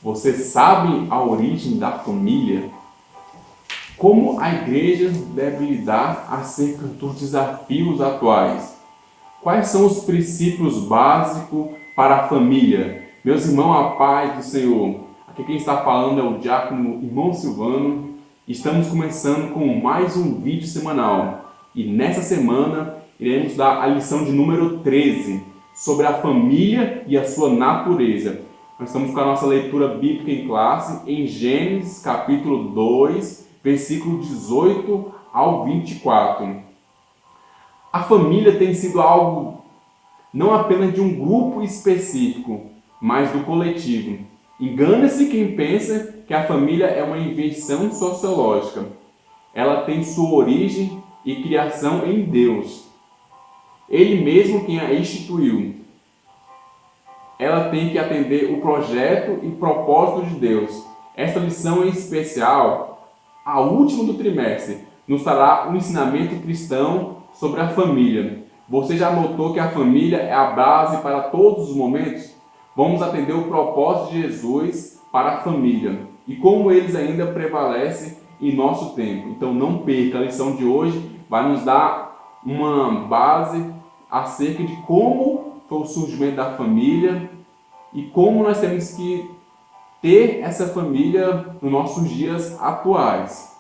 Você sabe a origem da família? Como a igreja deve lidar acerca dos desafios atuais? Quais são os princípios básicos para a família? Meus irmãos, a paz do Senhor. Aqui quem está falando é o diácono irmão Silvano. Estamos começando com mais um vídeo semanal. E nessa semana iremos dar a lição de número 13 sobre a família e a sua natureza. Nós estamos com a nossa leitura bíblica em classe em Gênesis capítulo 2, versículo 18 ao 24. A família tem sido algo não apenas de um grupo específico, mas do coletivo. Engana-se quem pensa que a família é uma invenção sociológica. Ela tem sua origem e criação em Deus. Ele mesmo quem a instituiu. Ela tem que atender o projeto e propósito de Deus. Esta lição em especial, a última do trimestre, nos trará um ensinamento cristão sobre a família. Você já notou que a família é a base para todos os momentos? Vamos atender o propósito de Jesus para a família e como eles ainda prevalecem em nosso tempo. Então não perca, a lição de hoje vai nos dar uma base acerca de como foi o surgimento da família e como nós temos que ter essa família nos nossos dias atuais.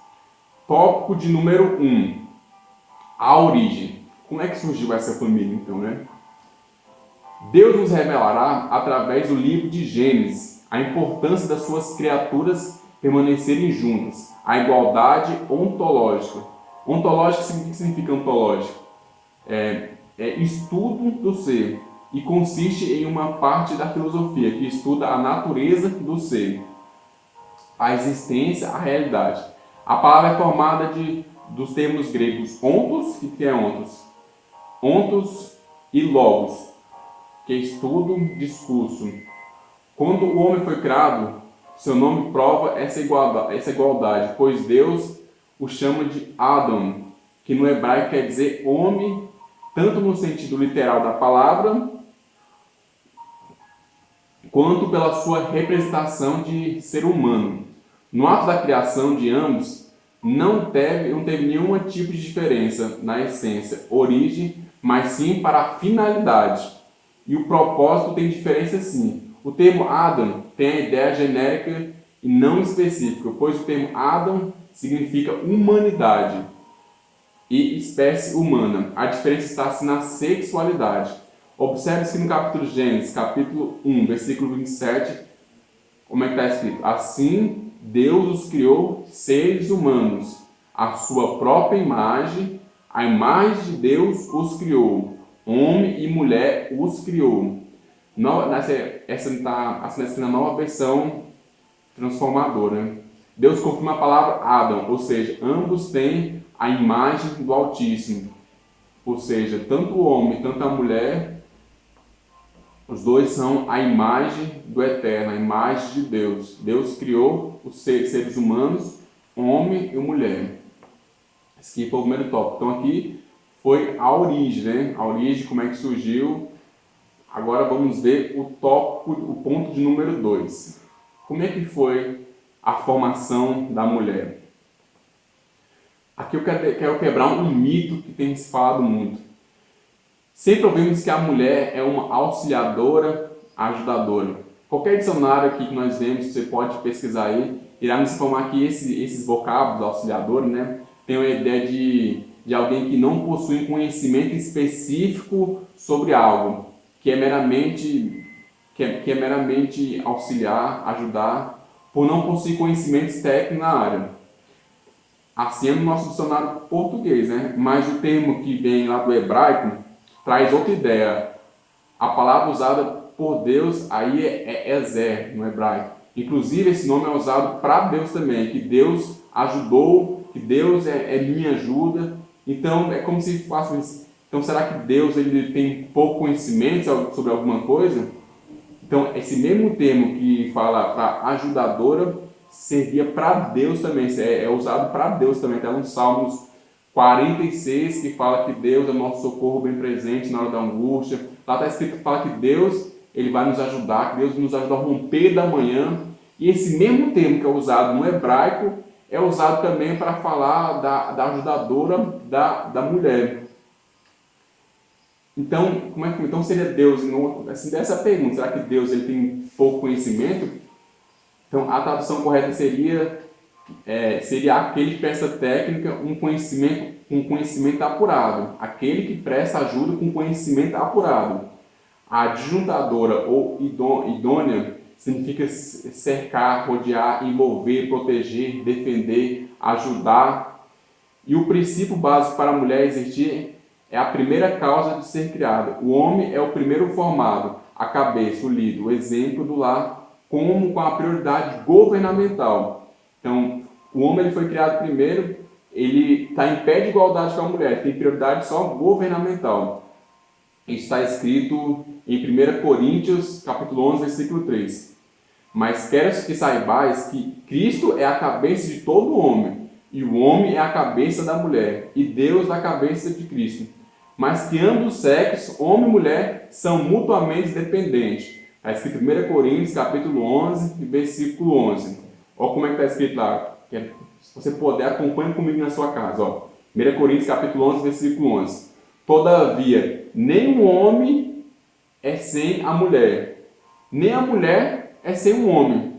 Tópico de número 1, a origem. Como é que surgiu essa família então, né? Deus nos revelará através do livro de Gênesis a importância das suas criaturas permanecerem juntas, a igualdade ontológica. Ontológico, o que significa ontológico? É estudo do ser e consiste em uma parte da filosofia que estuda a natureza do ser, a existência, a realidade. A palavra é formada dos termos gregos ontos, que é ontos? Ontos e logos, que é estudo, discurso. Quando o homem foi criado, seu nome prova essa igualdade, pois Deus o chama de Adam, que no hebraico quer dizer homem, tanto no sentido literal da palavra, quanto pela sua representação de ser humano. No ato da criação de ambos, não teve nenhum tipo de diferença na essência, origem, mas sim para a finalidade. E o propósito tem diferença sim. O termo Adam tem a ideia genérica e não específica, pois o termo Adam significa humanidade e espécie humana. A diferença está na sexualidade. Observe que no capítulo Gênesis, capítulo 1, versículo 27, como é que está escrito? Assim, Deus os criou seres humanos, a sua própria imagem, a imagem de Deus os criou, homem e mulher os criou. Essa está escrita na nova versão transformadora, né? Deus confirma a palavra Adam, ou seja, ambos têm a imagem do Altíssimo. Ou seja, tanto o homem, tanto a mulher, os dois são a imagem do Eterno, a imagem de Deus. Deus criou os seres humanos, homem e mulher. Esse aqui foi o primeiro tópico. Então aqui foi a origem, né? A origem, como é que surgiu. Agora vamos ver o tópico, o ponto de número 2. Como é que foi a formação da mulher? Aqui eu quero quebrar um mito que tem se falado muito. Sempre ouvimos que a mulher é uma auxiliadora, ajudadora. Qualquer dicionário aqui que nós vemos, você pode pesquisar aí, irá nos informar que esses vocábulos, auxiliador, né, tem uma ideia de alguém que não possui conhecimento específico sobre algo, que é meramente auxiliar, ajudar, por não possuir conhecimentos técnicos na área. Assim é no nosso dicionário português, né? Mas o termo que vem lá do hebraico traz outra ideia. A palavra usada por Deus aí é Ezer, no hebraico. Inclusive, esse nome é usado para Deus também, que Deus ajudou, que Deus é minha ajuda. Então, é como se fosse isso. Então, será que Deus ele tem pouco conhecimento sobre alguma coisa? Então, esse mesmo termo que fala para ajudadora, servia para Deus também, é usado para Deus também. Está no Salmos 46, que fala que Deus é o nosso socorro bem presente na hora da angústia. Lá está escrito que fala que Deus ele vai nos ajudar, que Deus nos ajuda a romper da manhã. E esse mesmo termo que é usado no hebraico é usado também para falar da ajudadora da mulher. Então, então seria Deus? Assim, dessa pergunta, será que Deus ele tem pouco conhecimento? Então, a tradução correta seria aquele que presta técnica um conhecimento apurado. Aquele que presta ajuda com conhecimento apurado. A adjuntadora ou idônea significa cercar, rodear, envolver, proteger, defender, ajudar. E o princípio básico para a mulher existir é a primeira causa de ser criada. O homem é o primeiro formado, a cabeça, o líder, o exemplo do lar, como com a prioridade governamental. Então, o homem ele foi criado primeiro, ele está em pé de igualdade com a mulher, tem prioridade só governamental. Isso está escrito em 1 Coríntios, capítulo 11, versículo 3. Mas quero que saibais que Cristo é a cabeça de todo homem, e o homem é a cabeça da mulher, e Deus a cabeça de Cristo. Mas que ambos os sexos, homem e mulher, são mutuamente dependentes. Está escrito em 1 Coríntios, capítulo 11, versículo 11. Olha como é que está escrito lá. Se você puder, acompanhe comigo na sua casa. Ó. 1 Coríntios, capítulo 11, versículo 11. Todavia, nem o homem é sem a mulher, nem a mulher é sem o homem,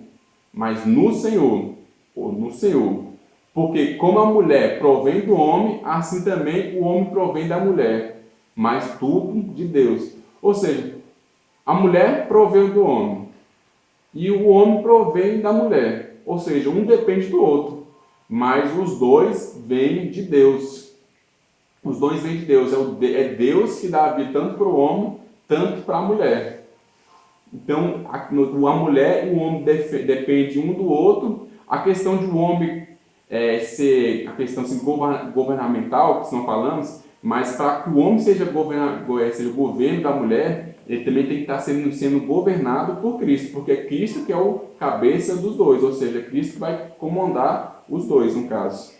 mas no Senhor, ou no Senhor. Porque como a mulher provém do homem, assim também o homem provém da mulher, mas tudo de Deus. Ou seja, a mulher provém do homem, e o homem provém da mulher. Ou seja, um depende do outro, mas os dois vêm de Deus. Os dois vêm de Deus. É Deus que dá a vida tanto para o homem, tanto para a mulher. Então, a mulher e o homem dependem um do outro. A questão de o homem ser a questão assim, governamental, que nós falamos, mas para que o homem seja o governo da mulher, ele também tem que estar sendo governado por Cristo, porque é Cristo que é o cabeça dos dois, ou seja, é Cristo que vai comandar os dois, no caso.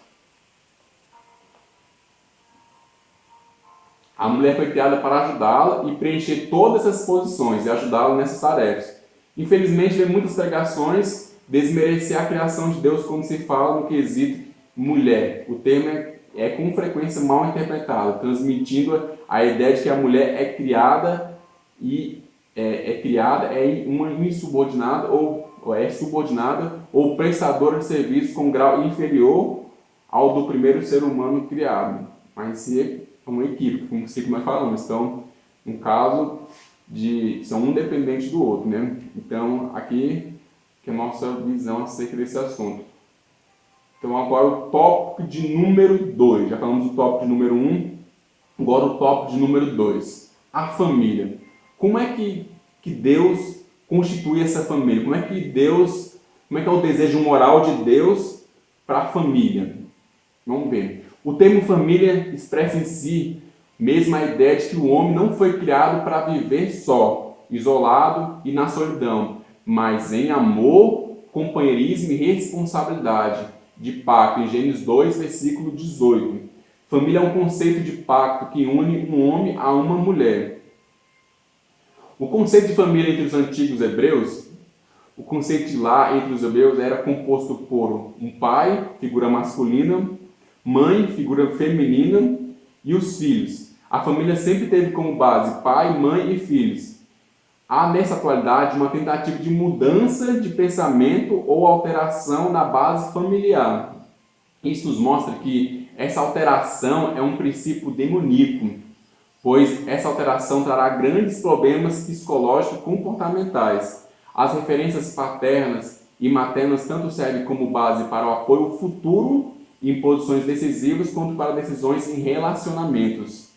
A mulher foi criada para ajudá-la e preencher todas essas posições e ajudá-la nessas tarefas. Infelizmente, vem muitas pregações desmerecer a criação de Deus quando se fala no quesito mulher. O termo é com frequência mal interpretado, transmitindo a ideia de que a mulher é criada e uma insubordinada ou é subordinada ou prestadora de serviços com grau inferior ao do primeiro ser humano criado. Mas se é um equívoco, como nós falamos. Então, um caso são um dependente do outro, né? Então, aqui que é a nossa visão acerca desse assunto. Então, agora o tópico de número 2. Já falamos do tópico de número 1, agora o tópico de número 2. A família. Como é que Deus constitui essa família? Como é que é o desejo moral de Deus para a família? Vamos ver. O termo família expressa em si mesmo a ideia de que o homem não foi criado para viver só, isolado e na solidão, mas em amor, companheirismo e responsabilidade, de pacto, em Gênesis 2, versículo 18. Família é um conceito de pacto que une um homem a uma mulher. O conceito de família entre os antigos hebreus, o conceito de lar entre os hebreus era composto por um pai, figura masculina, mãe, figura feminina, e os filhos. A família sempre teve como base pai, mãe e filhos. Há nessa atualidade uma tentativa de mudança de pensamento ou alteração na base familiar. Isso nos mostra que essa alteração é um princípio demoníaco, pois essa alteração trará grandes problemas psicológicos e comportamentais. As referências paternas e maternas tanto servem como base para o apoio futuro em posições decisivas quanto para decisões em relacionamentos.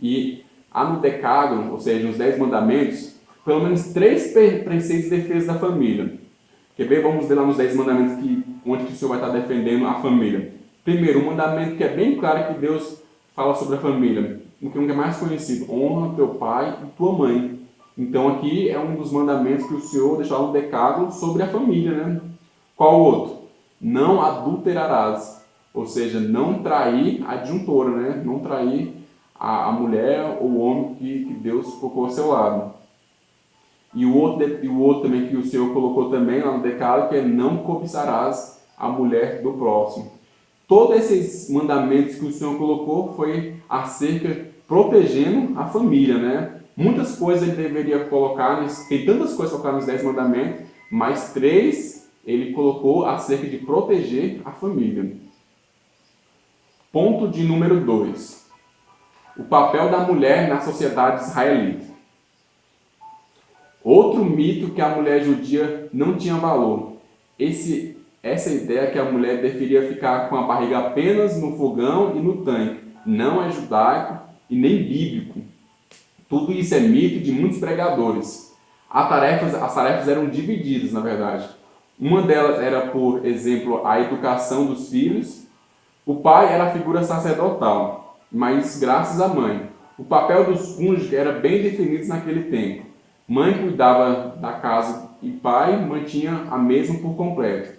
E há no Decálogo, ou seja, nos 10 mandamentos, pelo menos 3 preceitos de defesa da família. Quer ver? Vamos ver lá nos 10 mandamentos onde que o Senhor vai estar defendendo a família. Primeiro, um mandamento que é bem claro que Deus fala sobre a família. O que é mais conhecido: honra teu pai e tua mãe. Então aqui é um dos mandamentos que o Senhor deixou no Decálogo sobre a família, né? Qual outro? Não adulterarás. Ou seja, não trair a adjuntora, né? Não trair a mulher ou o homem que Deus colocou ao seu lado. E o outro também que o Senhor colocou também lá no decálogo, que é não cobiçarás a mulher do próximo. Todos esses mandamentos que o Senhor colocou foi acerca protegendo a família, né? Muitas coisas ele deveria colocar, tem tantas coisas colocar nos 10 mandamentos, mas 3 ele colocou acerca de proteger a família. Ponto de número 2. O papel da mulher na sociedade israelita. Outro mito que a mulher judia não tinha valor. Essa ideia que a mulher deveria ficar com a barriga apenas no fogão e no tanque. Não é judaico e nem bíblico. Tudo isso é mito de muitos pregadores. As tarefas eram divididas, na verdade. Uma delas era, por exemplo, a educação dos filhos. O pai era a figura sacerdotal, mas graças à mãe. O papel dos cônjuges era bem definido naquele tempo. Mãe cuidava da casa e pai mantinha a mesma por completo.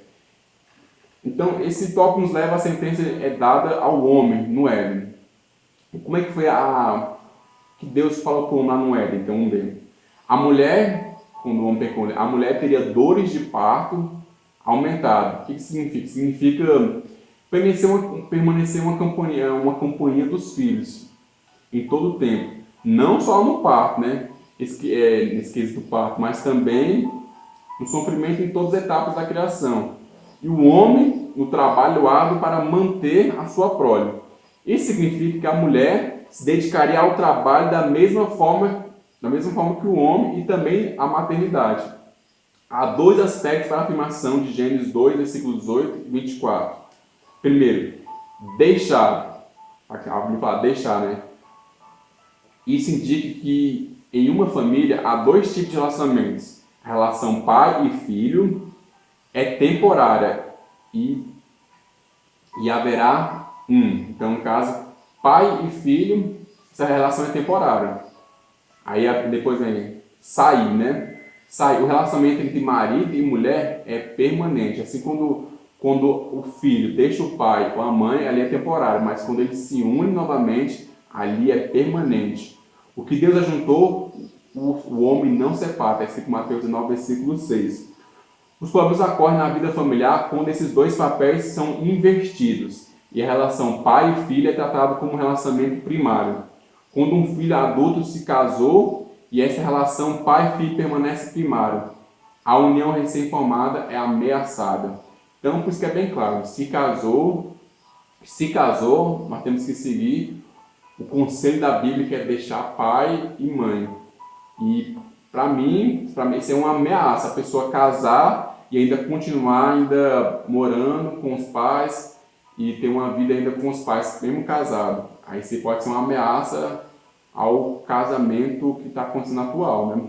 Então, esse tópico nos leva à sentença dada ao homem no Éden. Como é que foi que Deus falou para o homem lá no Éden, então um deles? A mulher, quando o homem pecou, a mulher teria dores de parto aumentado. O que significa? Significa permanecer uma companhia dos filhos em todo o tempo. Não só no parto, né? Nesse quesito do parto, mas também no sofrimento em todas as etapas da criação. E o homem no trabalho árduo para manter a sua prole. Isso significa que a mulher se dedicaria ao trabalho da mesma forma que o homem e também à maternidade. Há 2 aspectos para a afirmação de Gênesis 2, versículos 18 e 24. Primeiro, deixar. A Bíblia fala deixar, né? Isso indica que em uma família há 2 tipos de relacionamentos. A relação pai e filho é temporária e haverá Então, no caso, pai e filho, essa relação é temporária. Aí depois vem sair, né? Sair. O relacionamento entre marido e mulher é permanente. Assim, quando o filho deixa o pai ou a mãe, ali é temporário. Mas quando eles se unem novamente, ali é permanente. O que Deus ajuntou, o homem não separa. Está escrito em Mateus 19, versículo 6. Os problemas ocorrem na vida familiar quando esses 2 papéis são invertidos. E a relação pai e filho é tratada como um relacionamento primário. Quando um filho adulto se casou e essa relação pai e filho permanece primária, a união recém-formada é ameaçada. Então, por isso que é bem claro, se casou, nós temos que seguir o conselho da Bíblia, que é deixar pai e mãe. E para mim, isso é uma ameaça, a pessoa casar e ainda continuar morando com os pais e ter uma vida ainda com os pais, mesmo casado. Aí isso pode ser uma ameaça ao casamento que está acontecendo atual, né?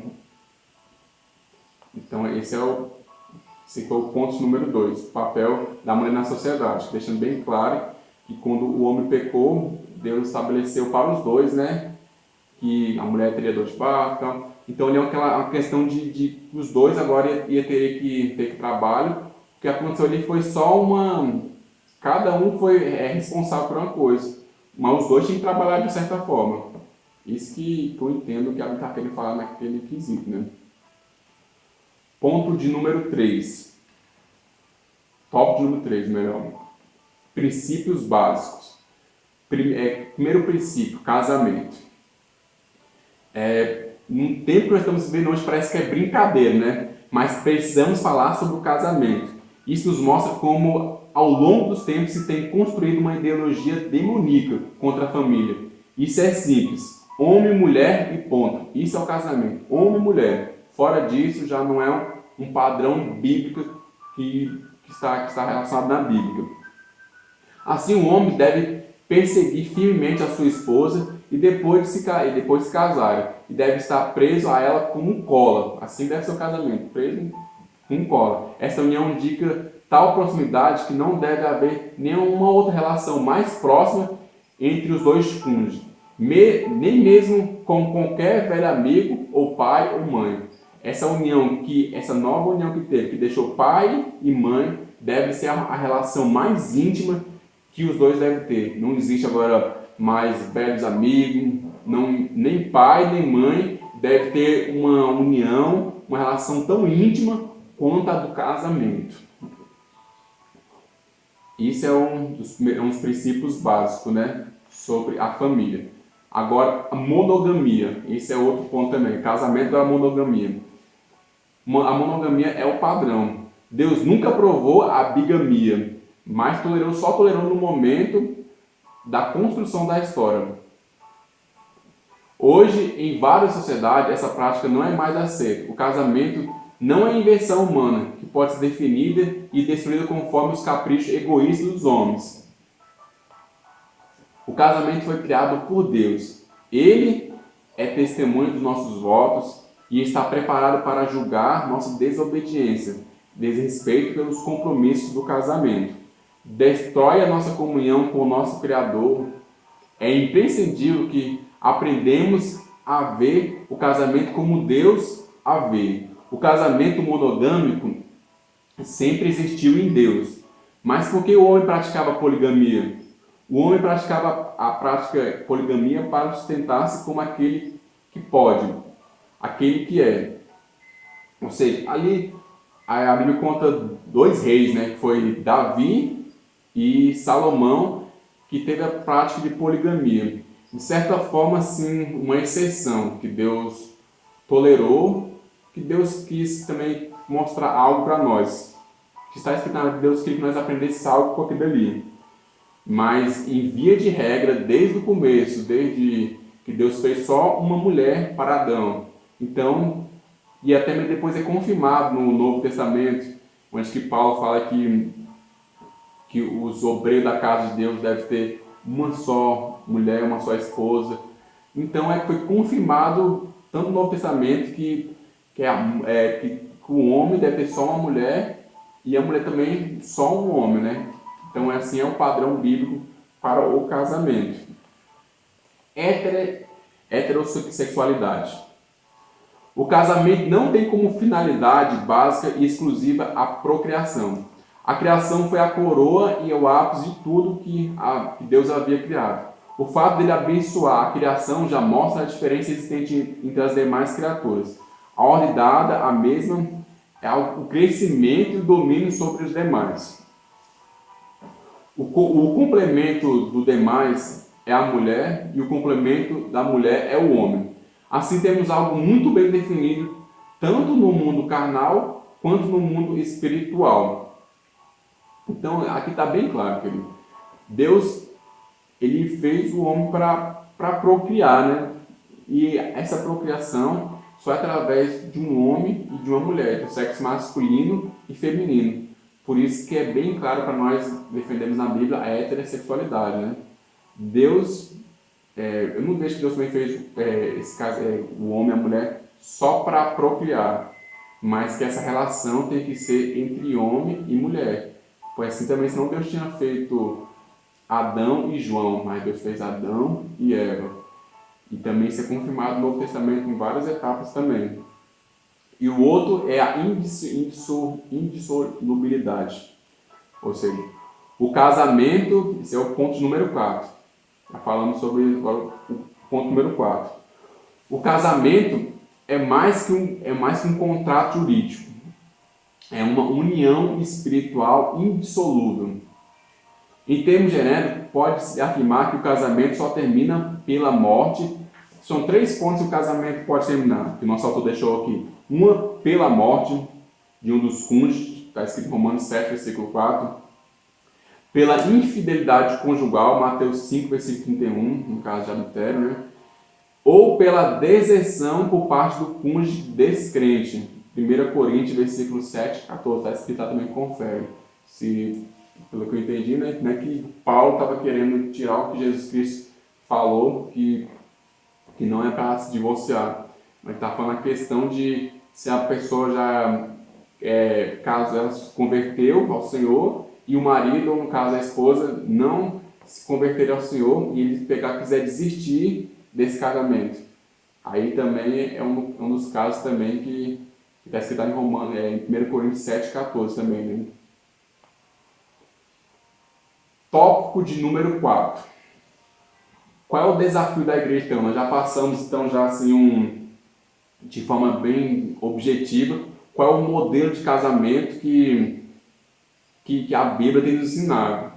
Então esse foi o ponto número 2, o papel da mulher na sociedade, deixando bem claro que quando o homem pecou, Deus estabeleceu para os 2, né? Que a mulher teria dor de parto. Então ali é uma questão de os 2 agora ia ter que trabalho. O que aconteceu ali foi só cada um foi responsável por uma coisa, mas os 2 tinham que trabalhar de certa forma. Isso que eu entendo que a Bíblia está querendo falar naquele quesito, né? Ponto de número 3. Tópico de número 3, melhor. Princípios básicos. Primeiro princípio, casamento. Num tempo que nós estamos vivendo hoje parece que é brincadeira, né? Mas precisamos falar sobre o casamento. Isso nos mostra como, ao longo dos tempos, se tem construído uma ideologia demoníaca contra a família. Isso é simples. Homem, mulher e ponto. Isso é o casamento. Homem e mulher. Fora disso, já não é um padrão bíblico que está relacionado na Bíblia. Assim, o homem deve perseguir firmemente a sua esposa e depois de se casarem. E deve estar preso a ela como um cola. Assim deve ser o casamento, preso com cola. Essa união indica tal proximidade que não deve haver nenhuma outra relação mais próxima entre os 2 cônjuges. Nem mesmo com qualquer velho amigo, ou pai ou mãe. Essa nova união que teve, que deixou pai e mãe, deve ser a relação mais íntima que os 2 devem ter. Não existe agora mais velhos amigos, nem pai nem mãe deve ter uma união, uma relação tão íntima quanto a do casamento. Isso é um dos princípios básicos, né, sobre a família. Agora, a monogamia, esse é outro ponto também. Casamento é a monogamia. A monogamia é o padrão. Deus nunca aprovou a bigamia, mas só tolerou no momento da construção da história. Hoje, em várias sociedades, essa prática não é mais aceita. O casamento não é invenção humana, que pode ser definida e destruída conforme os caprichos egoístas dos homens. O casamento foi criado por Deus. Ele é testemunha dos nossos votos e está preparado para julgar nossa desobediência, desrespeito pelos compromissos do casamento. Destrói a nossa comunhão com o nosso Criador. É imprescindível que aprendemos a ver o casamento como Deus a vê. O casamento monogâmico sempre existiu em Deus. Mas por que o homem praticava poligamia? O homem praticava a prática poligamia para sustentar-se como aquele que pode, aquele que é. Ou seja, ali a Bíblia conta dois reis, né, que foi Davi e Salomão, que teve a prática de poligamia. De certa forma, sim, uma exceção que Deus tolerou, que Deus quis também mostrar algo para nós. Que está escrito que Deus queria que nós aprendêssemos algo com aquilo ali. Mas, em via de regra, desde o começo, desde que Deus fez só uma mulher para Adão. Então, e até mesmo depois é confirmado no Novo Testamento, onde que Paulo fala que os obreiros da casa de Deus devem ter uma só mulher, uma só esposa. Então, foi confirmado, tanto no Novo Testamento, que o homem deve ter só uma mulher e a mulher também só um homem, né? Então, assim é o padrão bíblico para o casamento. Heterossexualidade. O casamento não tem como finalidade básica e exclusiva a procriação. A criação foi a coroa e o ápice de tudo que Deus havia criado. O fato dele abençoar a criação já mostra a diferença existente entre as demais criaturas. A ordem dada, a mesma, é o crescimento e o domínio sobre os demais. O complemento do demais é a mulher e o complemento da mulher é o homem. Assim temos algo muito bem definido, tanto no mundo carnal quanto no mundo espiritual. Então, aqui está bem claro, querido. Deus, ele fez o homem para procriar, né? E essa procriação só é através de um homem e de uma mulher, do sexo masculino e feminino. Por isso que é bem claro para nós defendermos na Bíblia a heterossexualidade, né? Deus, eu não vejo que Deus também fez esse caso, o homem e a mulher só para procriar, mas que essa relação tem que ser entre homem e mulher. Pois assim também, senão Deus tinha feito Adão e João, mas Deus fez Adão e Eva. E também isso é confirmado no Novo Testamento em várias etapas também. E o outro é a indissolubilidade. Ou seja, o casamento, esse é o ponto número 4. Já falamos sobre agora o ponto número 4. O casamento é mais que um contrato jurídico. É uma união espiritual indissolúvel. Em termos genéricos, pode-se afirmar que o casamento só termina pela morte. São 3 pontos que o casamento pode terminar, que o nosso autor deixou aqui. Uma, pela morte de um dos cônjuges, está escrito em Romanos 7, versículo 4. Pela infidelidade conjugal, Mateus 5, versículo 31, no caso de adultério, né? Ou pela deserção por parte do cônjuge descrente. 1 Coríntios, versículo 7, 14, está escrito lá também, confere. Pelo que eu entendi, né, que Paulo estava querendo tirar o que Jesus Cristo falou, que não é para se divorciar. Mas está falando a questão de se a pessoa já, caso ela se converteu ao Senhor, e o marido, ou no caso a esposa, não se converter ao Senhor, e ele quiser desistir desse casamento. Aí também é um dos casos também que está escrito em Romanos, em 1 Coríntios 7, 14 também, né? Tópico de número 4. Qual é o desafio da igreja, então? Nós já passamos, então, já assim, de forma bem objetiva, qual é o modelo de casamento que a Bíblia tem nos ensinado.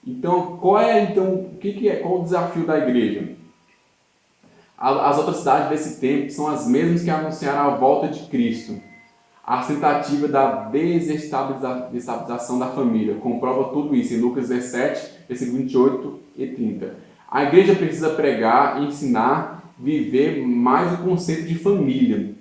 Então, qual o desafio da igreja? As outras cidades desse tempo são as mesmas que anunciaram a volta de Cristo. A tentativa da desestabilização da família comprova tudo isso em Lucas 17, versículo 28 e 30. A igreja precisa pregar, ensinar, viver mais o conceito de família.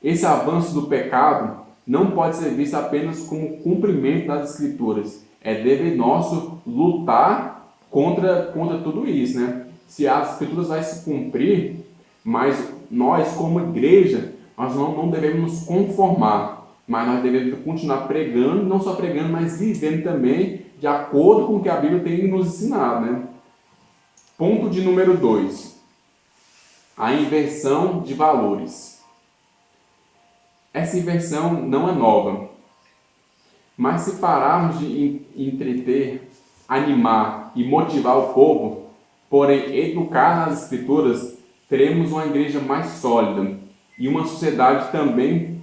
Esse avanço do pecado não pode ser visto apenas como cumprimento das Escrituras. É dever nosso lutar contra tudo isso, né? Se as Escrituras vai se cumprir, mas nós, como igreja, nós não devemos nos conformar, mas nós devemos continuar pregando, não só pregando, mas vivendo também de acordo com o que a Bíblia tem nos ensinado, né? Ponto de número 2. A inversão de valores. Essa inversão não é nova, mas se pararmos de entreter, animar e motivar o povo, porém educar nas Escrituras, teremos uma igreja mais sólida e uma sociedade também.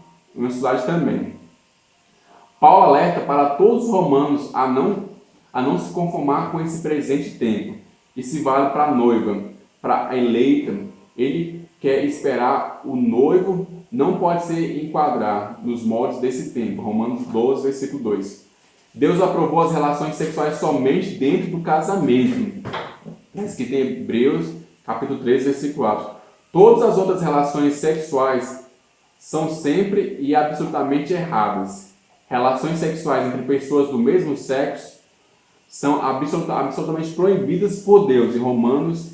Paulo alerta para todos os romanos a não se conformar com esse presente tempo. Isso vale para a noiva, para a eleita. Ele quer esperar o noivo, não pode se enquadrar nos moldes desse tempo. Romanos 12, versículo 2. Deus aprovou as relações sexuais somente dentro do casamento. Isso que tem Hebreus, capítulo 13, versículo 4. Todas as outras relações sexuais são sempre e absolutamente erradas. Relações sexuais entre pessoas do mesmo sexo são absolutamente proibidas por Deus, em Romanos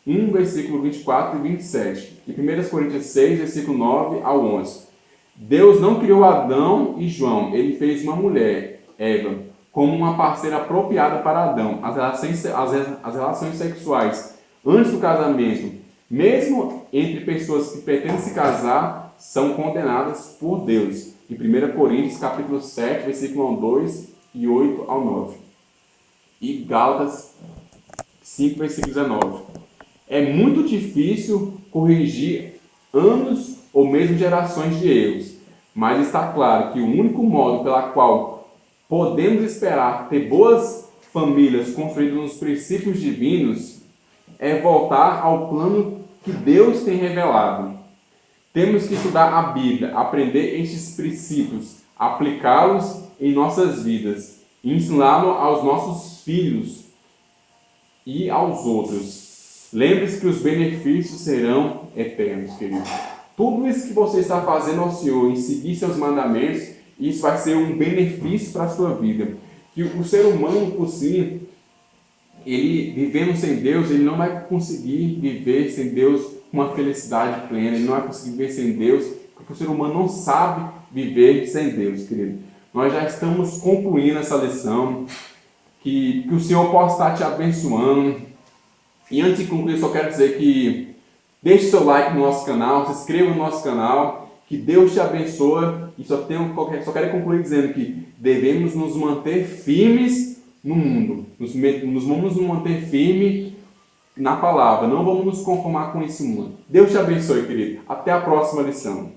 1, versículo 24 e 27. E 1 Coríntios 6, versículo 9 ao 11. Deus não criou Adão e João, ele fez uma mulher, Eva, como uma parceira apropriada para Adão. As relações sexuais antes do casamento, mesmo entre pessoas que pretendem se casar, são condenadas por Deus. Em 1 Coríntios, capítulo 7, versículo 2 e 8 ao 9. E Gálatas 5, versículo 19. É muito difícil corrigir anos ou mesmo gerações de erros, mas está claro que o único modo pela qual podemos esperar ter boas famílias construídas nos princípios divinos é voltar ao plano que Deus tem revelado. Temos que estudar a Bíblia, aprender estes princípios, aplicá-los em nossas vidas, e ensiná-los aos nossos filhos e aos outros. Lembre-se que os benefícios serão eternos, querido. Tudo isso que você está fazendo ao Senhor, em seguir seus mandamentos, isso vai ser um benefício para a sua vida. Que o ser humano, por si, ele vivendo sem Deus, ele não vai conseguir viver sem Deus com uma felicidade plena, ele não vai conseguir viver sem Deus, porque o ser humano não sabe viver sem Deus, querido. Nós já estamos concluindo essa lição, que o Senhor possa estar te abençoando. E antes de concluir, só quero dizer que deixe seu like no nosso canal, se inscreva no nosso canal, que Deus te abençoe. E só quero concluir dizendo que devemos nos manter firmes no mundo. Nos vamos nos manter firmes na palavra. Não vamos nos conformar com esse mundo. Deus te abençoe, querido. Até a próxima lição.